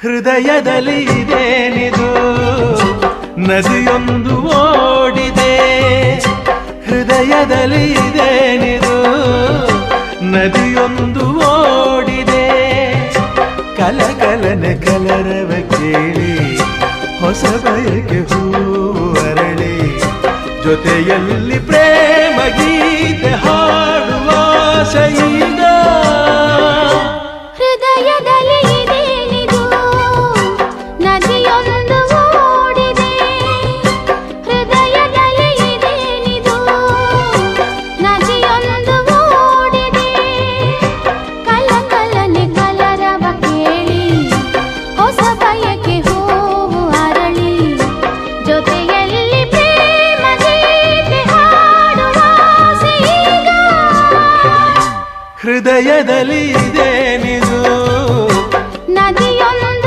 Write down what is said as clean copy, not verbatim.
ಹೃದಯದಲ್ಲಿ ಇದೇನಿದು ನದಿಯೊಂದು ಓಡಿದೆ, ಹೃದಯದಲ್ಲಿ ಇದೇನಿದು ನದಿಯೊಂದು ಓಡಿದೆ. ಕಲಕಲನೆ ಕಲರವ ಕೇಳಿ ಹೊಸ ಬಯಕೆ ಹೂವರಳಿ, ಜೊತೆಯಲ್ಲಿ ಪ್ರೇಮ ಗೀತೆ ಹಾಡುವ ಆಸೆ